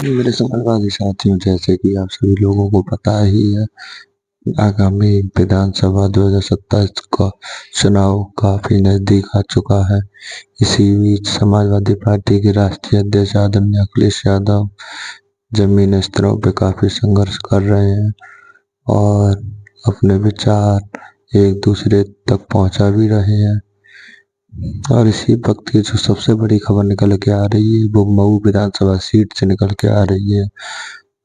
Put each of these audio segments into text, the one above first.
मेरे समाजवादी साथियों, जैसे कि आप सभी लोगों को पता ही है, आगामी विधानसभा 2027 का चुनाव काफी नजदीक आ चुका है। इसी बीच समाजवादी पार्टी के राष्ट्रीय अध्यक्ष आदरणीय अखिलेश यादव जमीनी स्तरों पे काफी संघर्ष कर रहे हैं और अपने विचार एक दूसरे तक पहुंचा भी रहे हैं। और इसी वक्त की जो सबसे बड़ी खबर निकल के आ रही है वो मऊ विधानसभा सीट से निकल के आ रही है,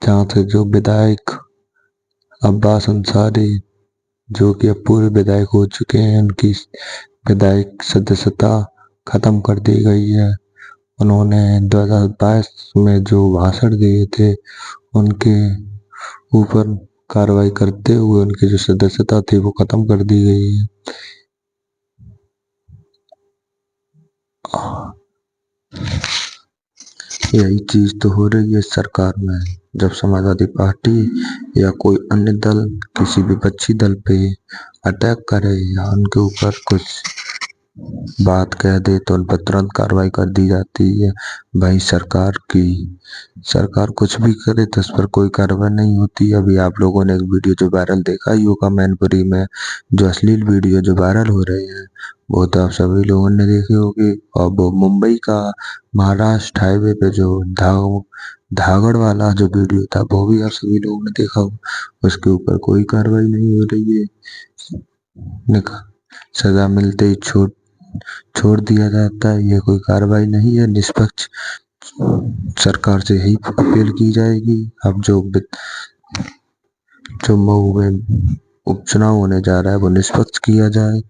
जहां से जो विधायक अब्बास अंसारी, जो कि अब पूर्व विधायक हो चुके हैं, उनकी विधायक सदस्यता खत्म कर दी गई है। उन्होंने 2022 में जो भाषण दिए थे उनके ऊपर कार्रवाई करते हुए उनकी जो सदस्यता थी वो खत्म कर दी गई है। यही चीज तो हो रही है सरकार में। जब समाजवादी पार्टी या कोई अन्य दल किसी विपक्षी दल पे अटैक करे या उनके ऊपर कुछ बात कह दे तो उन पर तुरंत कार्रवाई कर दी जाती है। वही सरकार कुछ भी करे तो उस पर कोई कार्रवाई नहीं होती। अभी आप लोगों ने एक वीडियो जो वायरल देखा ही होगा, मैनपुरी में जो अश्लील वीडियो जो वायरल हो रहे हैं वो तो आप सभी लोगों ने देखे होंगे। और वो मुंबई का महाराष्ट्र हाईवे पे जो धागड़ वाला जो वीडियो था वो भी आप सभी लोगों ने देखा होगा। उसके ऊपर कोई कार्रवाई नहीं हो रही है, सजा मिलते ही छोड़ दिया जाता है। ये कोई कार्रवाई नहीं है निष्पक्ष। सरकार से यही अपील की जाएगी, अब जो मऊ में उपचुनाव होने जा रहा है वो निष्पक्ष किया जाए।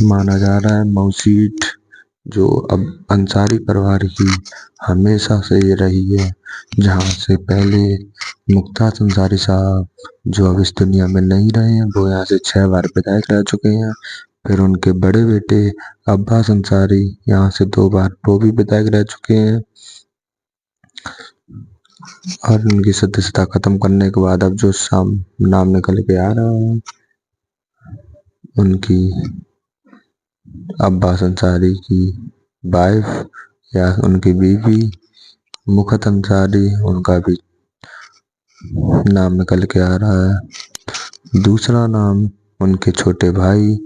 माना जा रहा है मऊ सीट जो अब अंसारी परिवार की हमेशा से ये रही है, जहां से पहले मुख्तार अंसारी साहब, जो अब इस दुनिया में नहीं रहे हैं, वो यहाँ से 6 बार विधायक रह चुके हैं। फिर उनके बड़े बेटे अब्बास अंसारी यहाँ से 2 बार वो भी विधायक रह चुके हैं। और उनकी सदस्यता खत्म करने के बाद अब जो नाम निकल के आ रहा है उनकी अब्बास अंसारी की वाइफ या उनकी बीवी मुखत अंसारी, उनका भी नाम निकल के आ रहा है। दूसरा नाम उनके छोटे भाई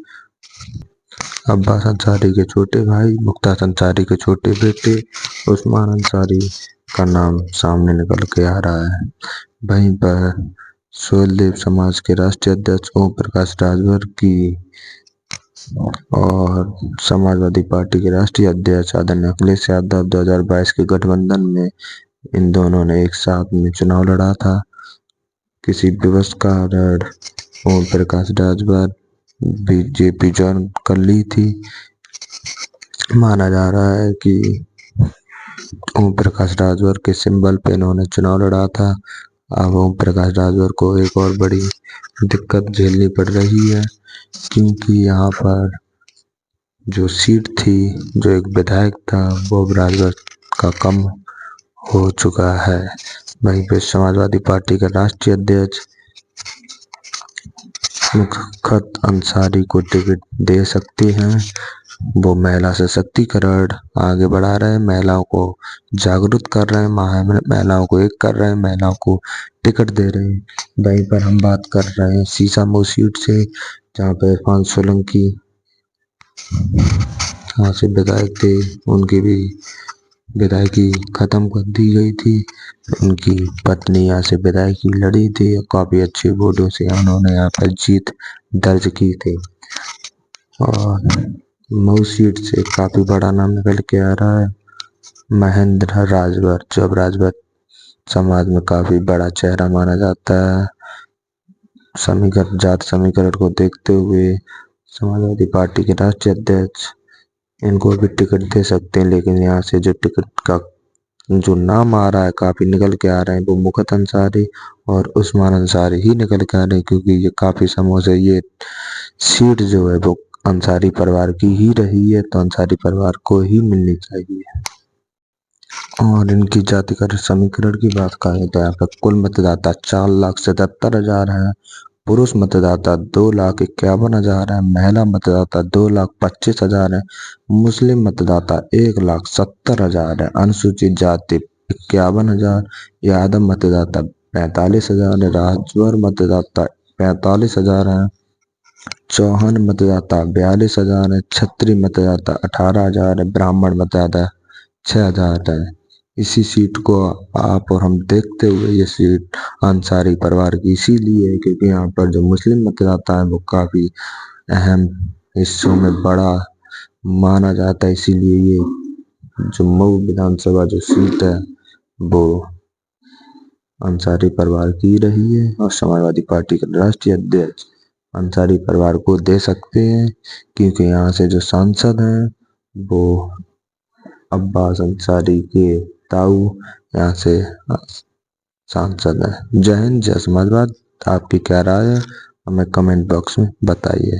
अब्बास अंसारी के छोटे भाई मुख्तार अंसारी के छोटे बेटे उस्मान अंसारी का नाम सामने निकल के आ रहा है। वहीं पर सोहेलदेव समाज के राष्ट्रीय अध्यक्ष ओम प्रकाश राजभर की और समाजवादी पार्टी के राष्ट्रीय अध्यक्ष आदरणीय अखिलेश यादव 2022 के गठबंधन में इन दोनों ने एक साथ में चुनाव लड़ा था। किसी विवश कारण ओम प्रकाश राजभर बीजेपी ज्वाइन कर ली थी। माना जा रहा है कि ओम प्रकाश राजभर के सिंबल पे इन्होंने चुनाव लड़ा था। अब ओम प्रकाश राजभर को एक और बड़ी दिक्कत झेलनी पड़ रही है, क्योंकि यहाँ पर जो सीट थी, जो एक विधायक था, वो राजभर का कम हो चुका है। वहीं पे समाजवादी पार्टी का राष्ट्रीय अध्यक्ष मुखत अंसारी को टिकट दे सकते हैं। वो महिला सशक्तिकरण आगे बढ़ा रहे हैं, महिलाओं को जागरूक कर रहे हैं, महिलाओं को एक कर रहे हैं, महिलाओं को टिकट दे रहे हैं। वहीं पर हम बात कर रहे हैं सीसामऊ सीट से, जहाँ पे इरफान सोलंकी यहाँ से विधायक थे, उनकी भी विधायकी खत्म कर दी गई थी। उनकी पत्नी यहाँ से विधायकी लड़ी थी, काफी अच्छे वोटों से उन्होंने यहाँ पर जीत दर्ज की थी। और मऊ सीट से काफी बड़ा नाम निकल के आ रहा है महेंद्र राजभर, जो अब राजभर समाज में काफी बड़ा चेहरा माना जाता है। जात समीकरण को देखते हुए समाजवादी पार्टी के राष्ट्रीय अध्यक्ष इनको भी टिकट दे सकते हैं, लेकिन यहाँ से जो टिकट का जो नाम आ रहा है काफी निकल के आ रहे हैं वो मुखत अंसारी और उस्मान अंसारी ही निकल के आ रहे हैं, क्योंकि ये काफी समय से ये सीट जो है वो अंसारी परिवार की ही रही है, तो अंसारी परिवार को ही मिलनी चाहिए। और इनकी जातिगत समीकरण की बात करें तो यहाँ पर कुल मतदाता 4,77,000 है पुरुष मतदाता 2,51,000 है, महिला मतदाता 2,25,000 है, मुस्लिम मतदाता 1,70,000 है, अनुसूचित जाति 51,000, यादव मतदाता 45,000 है, राजवर मतदाता 45,000 है, चौहान मतदाता 42,000 है, क्षत्रिय मतदाता 18,000 है, ब्राह्मण मतदाता 6,000 है। इसी सीट को आप और हम देखते हुए ये सीट अंसारी परिवार की इसीलिए है क्योंकि यहाँ पर जो मुस्लिम मतदाता है वो काफी अहम हिस्सों में बड़ा माना जाता है। इसीलिए ये जो मऊ विधानसभा जो सीट है वो अंसारी परिवार की रही है और समाजवादी पार्टी के राष्ट्रीय अध्यक्ष अंसारी परिवार को दे सकते हैं क्योंकि यहाँ से जो सांसद हैं वो अब्बास अंसारी के ताऊ यहाँ से सांसद है। जय हिंद, जय समाजवाद। आपकी क्या राय है हमें कमेंट बॉक्स में बताइए।